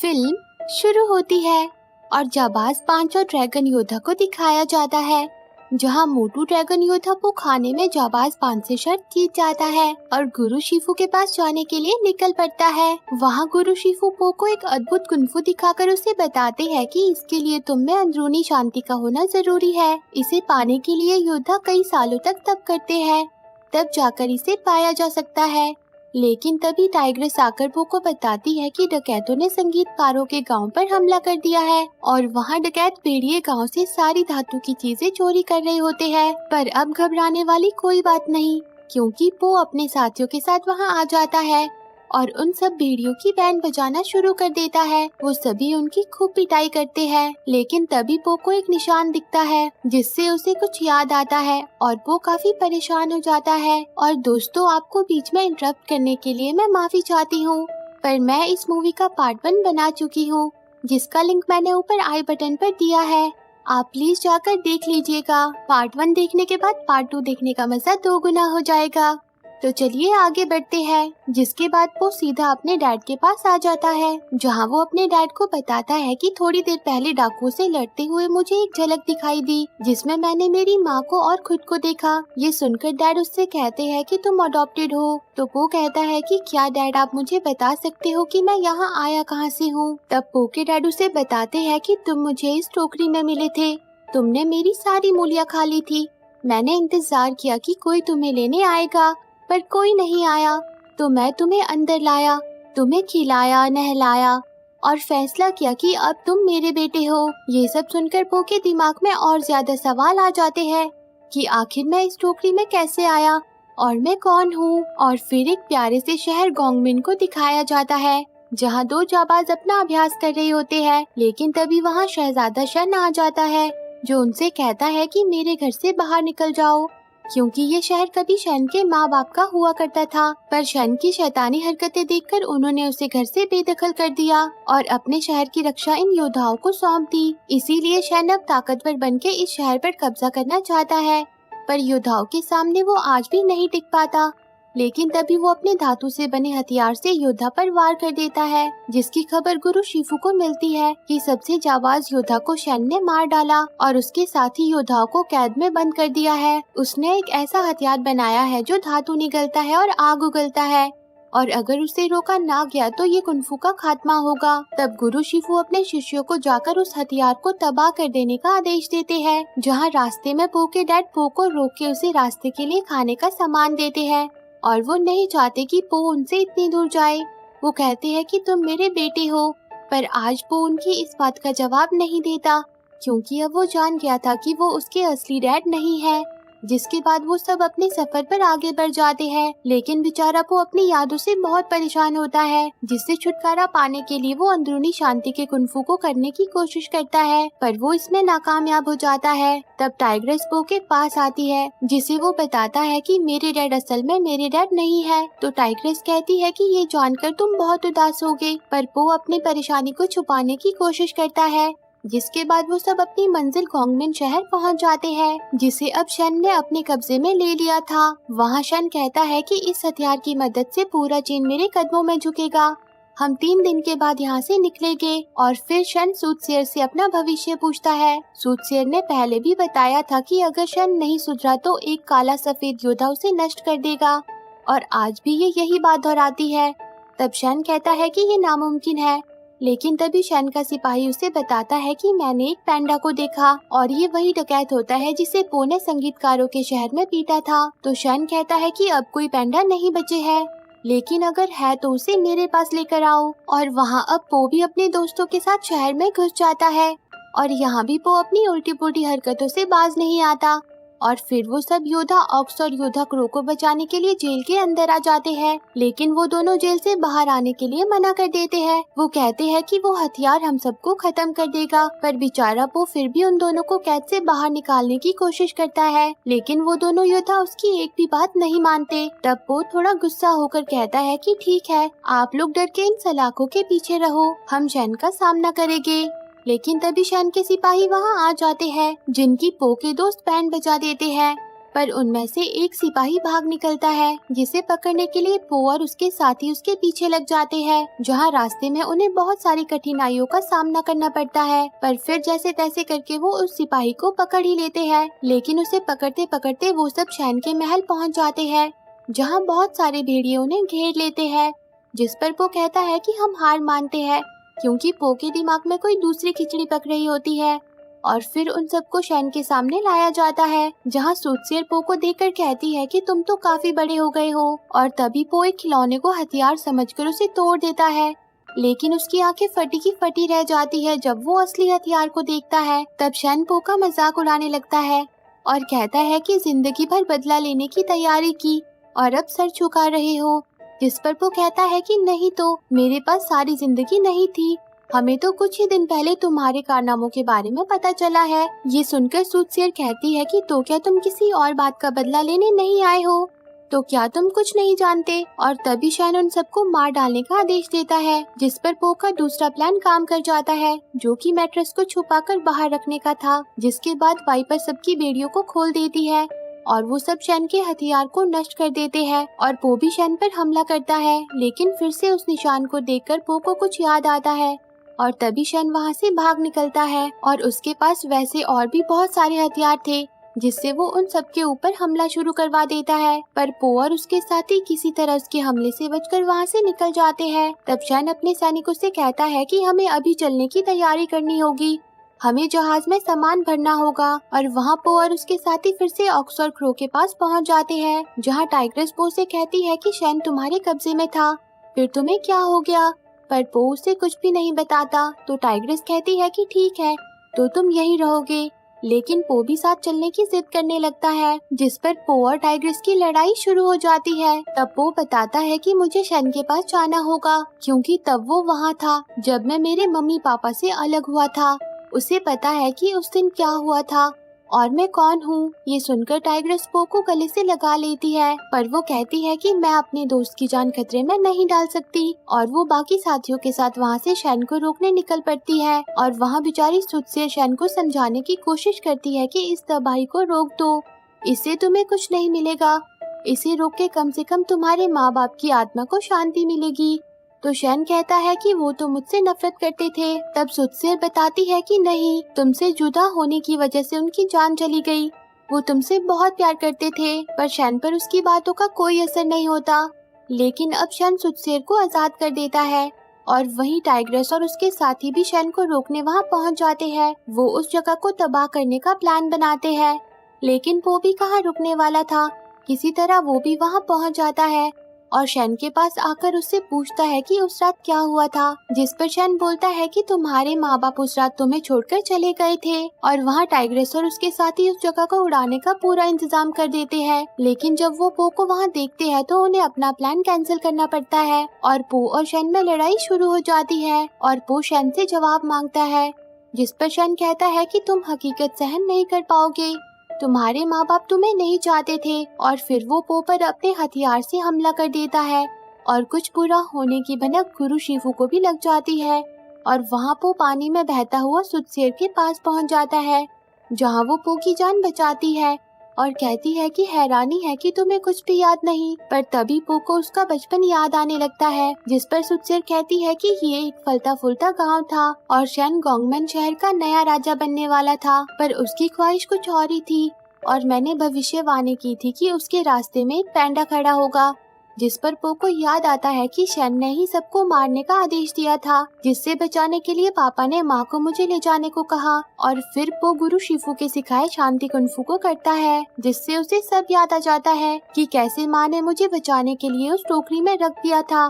Film शुरू होती है और जाबाज पांच और ड्रैगन योद्धा को दिखाया जाता है, जहां मोटू ड्रैगन योद्धा को खाने में जाबाज पांच से शर्त जीत जाता है और गुरु शिफू के पास जाने के लिए निकल पड़ता है। वहां गुरु शिफू पो को एक अद्भुत कुंफू दिखाकर उसे बताते हैं कि इसके लिए तुम में अंदरूनी शांति का होना जरूरी है। इसे पाने के लिए योद्धा कई सालों तक तप करते हैं, तब जाकर इसे पाया जा सकता है। लेकिन तभी टाइग्रेस आकर पो को बताती है कि डकैतों ने संगीतकारों के गांव पर हमला कर दिया है और वहां डकैत भेड़िए गांव से सारी धातु की चीजें चोरी कर रहे होते हैं। पर अब घबराने वाली कोई बात नहीं, क्योंकि पो अपने साथियों के साथ वहां आ जाता है और उन सब भेड़ियों की बैंड बजाना शुरू कर देता है। वो सभी उनकी खूब पिटाई करते हैं, लेकिन तभी पो को एक निशान दिखता है जिससे उसे कुछ याद आता है और वो काफी परेशान हो जाता है। और दोस्तों, आपको बीच में इंटरप्ट करने के लिए मैं माफी चाहती हूँ, पर मैं इस मूवी का पार्ट 1 बना चुकी हूँ, जिसका लिंक मैंने ऊपर आई बटन पर दिया है। आप प्लीज जाकर देख लीजिएगा। पार्ट 1 देखने के बाद पार्ट 2 देखने का मजा 2 गुना हो जाएगा। तो चलिए आगे बढ़ते हैं। जिसके बाद वो सीधा अपने डैड के पास आ जाता है, जहां वो अपने डैड को बताता है कि थोड़ी देर पहले डाकुओं से लड़ते हुए मुझे एक झलक दिखाई दी, जिसमें मैंने मेरी माँ को और खुद को देखा। ये सुनकर डैड उससे कहते हैं कि तुम अडॉप्टेड हो। तो वो कहता है कि क्या डैड, आप मुझे बता सकते हो कि मैं यहाँ आया कहाँ से हूँ। तब पो के डैड उसे बताते हैं कि तुम मुझे इस टोकरी में मिले थे, तुमने मेरी सारी मूलियाँ खा ली थी। मैंने इंतजार किया कि कोई तुम्हें लेने आएगा, पर कोई नहीं आया, तो मैं तुम्हें अंदर लाया, तुम्हें खिलाया, नहलाया और फैसला किया कि अब तुम मेरे बेटे हो। ये सब सुनकर पो के दिमाग में और ज्यादा सवाल आ जाते हैं कि आखिर मैं इस टोकरी में कैसे आया और मैं कौन हूँ। और फिर एक प्यारे से शहर गोंगमिन को दिखाया जाता है, जहाँ 2 जाबाज अपना अभ्यास कर रहे होते हैं। लेकिन तभी वहाँ शहजादा शन आ जाता है, जो उनसे कहता है कि मेरे घर से बाहर निकल जाओ, क्योंकि ये शहर कभी शन के माँ बाप का हुआ करता था। पर शन की शैतानी हरकतें देखकर उन्होंने उसे घर से बेदखल कर दिया और अपने शहर की रक्षा इन योद्धाओं को सौंप दी। इसीलिए शन अब ताकतवर बनके इस शहर पर कब्जा करना चाहता है, पर योद्धाओं के सामने वो आज भी नहीं टिक पाता। लेकिन तभी वो अपने धातु से बने हथियार से योद्धा पर वार कर देता है, जिसकी खबर गुरु शिफू को मिलती है कि सबसे जाबाज योद्धा को शन ने मार डाला और उसके साथ ही योद्धाओं को कैद में बंद कर दिया है। उसने एक ऐसा हथियार बनाया है जो धातु निगलता है और आग उगलता है, और अगर उसे रोका ना गया तो ये कुंफू का खात्मा होगा। तब गुरु शिफू अपने शिष्यों को जाकर उस हथियार को तबाह कर देने का आदेश देते हैं, जहाँ रास्ते में पो के डैड पो को रोक के उसे रास्ते के लिए खाने का सामान देते हैं और वो नहीं चाहते कि पो उनसे इतनी दूर जाए। वो कहते हैं कि तुम मेरे बेटे हो, पर आज पो उनकी इस बात का जवाब नहीं देता, क्योंकि अब वो जान गया था कि वो उसके असली डैड नहीं है। जिसके बाद वो सब अपने सफर पर आगे बढ़ जाते हैं। लेकिन बेचारा पो अपनी यादों से बहुत परेशान होता है, जिससे छुटकारा पाने के लिए वो अंदरूनी शांति के कुंफू को करने की कोशिश करता है, पर वो इसमें नाकामयाब हो जाता है। तब टाइग्रेस पो के पास आती है, जिसे वो बताता है कि मेरे डैड असल में मेरे डैड नहीं है। तो टाइग्रेस कहती है कि ये जानकर तुम बहुत उदास होगे, पर पो अपनी परेशानी को छुपाने की कोशिश करता है। जिसके बाद वो सब अपनी मंजिल गोंगमिन शहर पहुंच जाते हैं, जिसे अब शन ने अपने कब्जे में ले लिया था। वहां शन कहता है कि इस हथियार की मदद से पूरा चीन मेरे कदमों में झुकेगा। हम 3 दिन के बाद यहाँ से निकलेंगे। और फिर शन सूटसेयर से अपना भविष्य पूछता है। सूटसेयर ने पहले भी बताया था कि अगर शन नहीं सुधरा तो एक काला सफेद योद्धा उसे नष्ट कर देगा, और आज भी ये यही बात दोहराती है। तब शन कहता है कि ये नामुमकिन है, लेकिन तभी शन का सिपाही उसे बताता है कि मैंने एक पैंडा को देखा और ये वही डकैत होता है जिसे पो ने संगीतकारों के शहर में पीटा था। तो शन कहता है कि अब कोई पैंडा नहीं बचे है, लेकिन अगर है तो उसे मेरे पास लेकर आओ। और वहाँ अब पो भी अपने दोस्तों के साथ शहर में घुस जाता है, और यहाँ भी पो अपनी उल्टी पुल्टी हरकतों से बाज नहीं आता। और फिर वो सब योद्धा ऑक्स और योद्धा क्रो को बचाने के लिए जेल के अंदर आ जाते हैं, लेकिन वो दोनों जेल से बाहर आने के लिए मना कर देते हैं। वो कहते हैं कि वो हथियार हम सबको खत्म कर देगा, पर बेचारा पो फिर भी उन दोनों को कैद से बाहर निकालने की कोशिश करता है, लेकिन वो दोनों योद्धा उसकी एक भी बात नहीं मानते। तब पो थोड़ा गुस्सा होकर कहता है कि ठीक है, आप लोग डर के इन सलाखों के पीछे रहो, हम शन का सामना करेंगे। लेकिन तभी शन के सिपाही वहाँ आ जाते हैं, जिनकी पो के दोस्त बैंड बजा देते हैं। पर उनमें से एक सिपाही भाग निकलता है, जिसे पकड़ने के लिए पो और उसके साथी उसके पीछे लग जाते हैं, जहां रास्ते में उन्हें बहुत सारी कठिनाइयों का सामना करना पड़ता है। पर फिर जैसे तैसे करके वो उस सिपाही को पकड़ ही लेते हैं, लेकिन उसे पकड़ते पकड़ते वो सब शैन के महल पहुंच जाते हैं, जहां बहुत सारे भेड़िए उन्हें घेर लेते हैं। जिस पर पो कहता है कि हम हार मानते हैं, क्योंकि पो के दिमाग में कोई दूसरी खिचड़ी पक रही होती है। और फिर उन सबको शैन के सामने लाया जाता है, जहां सूटसेयर पो को देखकर कहती है कि तुम तो काफी बड़े हो गए हो। और तभी पो एक खिलौने को हथियार समझकर उसे तोड़ देता है, लेकिन उसकी आंखें फटी की फटी रह जाती है जब वो असली हथियार को देखता है। तब शैन पो का मजाक उड़ाने लगता है और कहता है कि जिंदगी भर बदला लेने की तैयारी की और अब सर झुका रहे हो। जिस पर वो कहता है कि नहीं तो मेरे पास सारी जिंदगी नहीं थी, हमें तो कुछ ही दिन पहले तुम्हारे कारनामों के बारे में पता चला है। ये सुनकर सूटसेयर कहती है कि तो क्या तुम किसी और बात का बदला लेने नहीं आए हो, तो क्या तुम कुछ नहीं जानते। और तभी शैन उन सबको मार डालने का आदेश देता है, जिस पर पो का दूसरा प्लान काम कर जाता है, जो कि मैट्रेस को छुपाकर बाहर रखने का था। जिसके बाद वाइपर सबकी बेड़ियों को खोल देती है और वो सब शैन के हथियार को नष्ट कर देते हैं और पो भी शैन पर हमला करता है। लेकिन फिर से उस निशान को देखकर पो को कुछ याद आता है और तभी शैन वहाँ से भाग निकलता है और उसके पास वैसे और भी बहुत सारे हथियार थे, जिससे वो उन सबके ऊपर हमला शुरू करवा देता है। पर पो और उसके साथी किसी तरह उसके हमले से बचकर वहाँ से निकल जाते हैं। तब शैन अपने सैनिकों से कहता है कि हमें अभी चलने की तैयारी करनी होगी, हमें जहाज में सामान भरना होगा। और वहाँ पो और उसके साथी फिर से ऑक्स और क्रो के पास पहुँच जाते हैं, जहाँ टाइग्रेस पो से कहती है कि शैन तुम्हारे कब्जे में था, फिर तुम्हें क्या हो गया। पर पो उसे कुछ भी नहीं बताता, तो टाइग्रेस कहती है कि ठीक है तो तुम यहीं रहोगे। लेकिन पो भी साथ चलने की जिद करने लगता है, जिस पर पो और टाइग्रेस की लड़ाई शुरू हो जाती है। तब पो बताता है कि मुझे शैन के पास जाना होगा, क्योंकि तब वो वहाँ था जब मैं मेरे मम्मी पापा से अलग हुआ था। उसे पता है कि उस दिन क्या हुआ था और मैं कौन हूँ। ये सुनकर टाइग्रेस पो को गले से लगा लेती है, पर वो कहती है कि मैं अपने दोस्त की जान खतरे में नहीं डाल सकती। और वो बाकी साथियों के साथ वहाँ से शैन को रोकने निकल पड़ती है और वहाँ बेचारी सूटसेयर शैन को समझाने की कोशिश करती है कि इस तबाही को रोक दो, इससे तुम्हें कुछ नहीं मिलेगा, इसे रोक के कम से कम तुम्हारे माँ बाप की आत्मा को शांति मिलेगी। तो शैन कहता है कि वो तो मुझसे नफरत करते थे। तब सूटसेयर बताती है कि नहीं, तुमसे जुदा होने की वजह से उनकी जान चली गई, वो तुमसे बहुत प्यार करते थे। पर शैन पर उसकी बातों का कोई असर नहीं होता। लेकिन अब शैन सूटसेयर को आजाद कर देता है और वहीं टाइग्रेस और उसके साथी भी शैन को रोकने वहाँ पहुँच जाते हैं। वो उस जगह को तबाह करने का प्लान बनाते हैं, लेकिन वो भी कहाँ रुकने वाला था, किसी तरह वो भी वहाँ पहुँच जाता है और शैन के पास आकर उससे पूछता है कि उस रात क्या हुआ था। जिस पर शैन बोलता है कि तुम्हारे माँ बाप उस रात तुम्हें छोड़कर चले गए थे। और वहाँ टाइग्रेस और उसके साथी उस जगह को उड़ाने का पूरा इंतजाम कर देते हैं। लेकिन जब वो पो को वहाँ देखते हैं तो उन्हें अपना प्लान कैंसिल करना पड़ता है और पो और शैन में लड़ाई शुरू हो जाती है और पो शैन से जवाब मांगता है, जिस पर शैन कहता है कि तुम हकीकत सहन नहीं कर पाओगे, तुम्हारे माँ बाप तुम्हें नहीं चाहते थे। और फिर वो पो पर अपने हथियार से हमला कर देता है और कुछ बुरा होने की भनक गुरु शिफू को भी लग जाती है। और वहाँ पो पानी में बहता हुआ सूटसेयर के पास पहुँच जाता है, जहाँ वो पो की जान बचाती है और कहती है कि हैरानी है कि तुम्हें कुछ भी याद नहीं। पर तभी पो को उसका बचपन याद आने लगता है, जिस पर सूटसेयर कहती है कि ये एक फलता फूलता गांव था और शैन गोंगमैन शहर का नया राजा बनने वाला था, पर उसकी ख्वाहिश कुछ और ही थी और मैंने भविष्यवाणी की थी कि उसके रास्ते में एक पैंडा खड़ा होगा। जिस पर पो को याद आता है कि शैन ने ही सबको मारने का आदेश दिया था, जिससे बचाने के लिए पापा ने माँ को मुझे ले जाने को कहा। और फिर पो गुरु शिफू के सिखाए शांति कुंफू को करता है, जिससे उसे सब याद आ जाता है कि कैसे माँ ने मुझे बचाने के लिए उस टोकरी में रख दिया था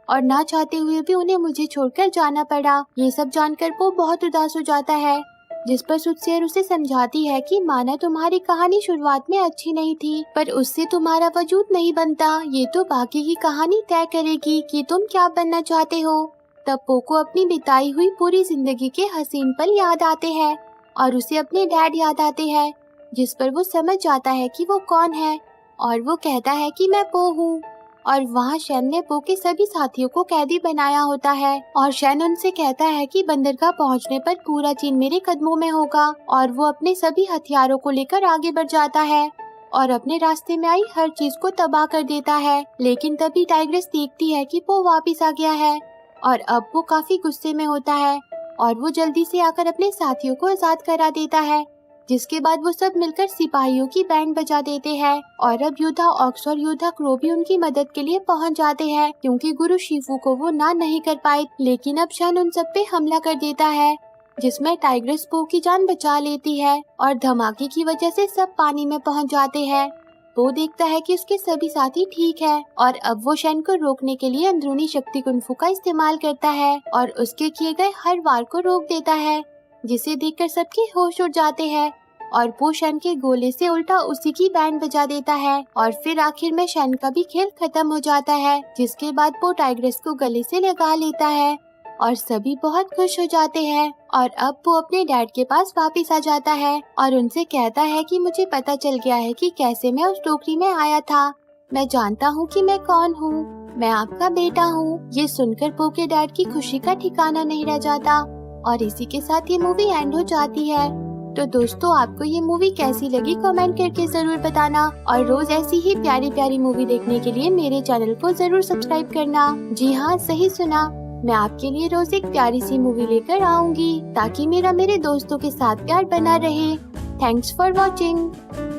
और ना चाहते हुए भी उन्हें मुझे छोड़कर जाना पड़ा। ये सब जानकर पो बहुत उदास हो जाता है, जिस पर सूटसेयर उसे समझाती है कि माना तुम्हारी कहानी शुरुआत में अच्छी नहीं थी, पर उससे तुम्हारा वजूद नहीं बनता, ये तो बाकी की कहानी तय करेगी कि तुम क्या बनना चाहते हो। तब पो को अपनी बिताई हुई पूरी जिंदगी के हसीन पल याद आते हैं और उसे अपने डैड याद आते हैं, जिस पर वो समझ जाता है कि वो कौन है और वो कहता है कि मैं पो हूँ। और वहाँ शैन ने पो के सभी साथियों को कैदी बनाया होता है और शैन उनसे कहता है कि बंदरगाह पहुँचने पर पूरा चीन मेरे कदमों में होगा और वो अपने सभी हथियारों को लेकर आगे बढ़ जाता है और अपने रास्ते में आई हर चीज को तबाह कर देता है। लेकिन तभी टाइग्रेस देखती है कि पो वापस आ गया है और अब वो काफी गुस्से में होता है और वो जल्दी से आकर अपने साथियों को आजाद करा देता है, जिसके बाद वो सब मिलकर सिपाहियों की बैंड बजा देते हैं। और अब योद्धा ऑक्स और योद्धा क्रो भी उनकी मदद के लिए पहुंच जाते हैं, क्योंकि गुरु शिफू को वो ना नहीं कर पाए। लेकिन अब शन उन सब पे हमला कर देता है, जिसमें टाइग्रेस पो की जान बचा लेती है और धमाके की वजह से सब पानी में पहुंच जाते हैं। वो देखता है कि उसके सभी साथी ठीक है और अब वो शन को रोकने के लिए अंदरूनी शक्ति कुंफू का इस्तेमाल करता है और उसके किए गए हर वार को रोक देता है, जिसे देखकर सबके होश उड़ जाते हैं और वो शन के गोले से उल्टा उसी की बैंड बजा देता है। और फिर आखिर में शन का भी खेल खत्म हो जाता है, जिसके बाद वो टाइग्रेस को गले से लगा लेता है और सभी बहुत खुश हो जाते हैं। और अब वो अपने डैड के पास वापस आ जाता है और उनसे कहता है कि मुझे पता चल गया है कि कैसे मैं उस टोकरी में आया था। मैं जानता हूँ कि मैं कौन हूँ, मैं आपका बेटा हूँ। ये सुनकर पो के डैड की खुशी का ठिकाना नहीं रह जाता और इसी के साथ ये मूवी एंड हो जाती है। तो दोस्तों, आपको ये मूवी कैसी लगी कमेंट करके जरूर बताना और रोज ऐसी ही प्यारी प्यारी मूवी देखने के लिए मेरे चैनल को जरूर सब्सक्राइब करना। जी हाँ, सही सुना, मैं आपके लिए रोज एक प्यारी सी मूवी लेकर आऊंगी ताकि मेरे दोस्तों के साथ प्यार बना रहे। Thanks for watching.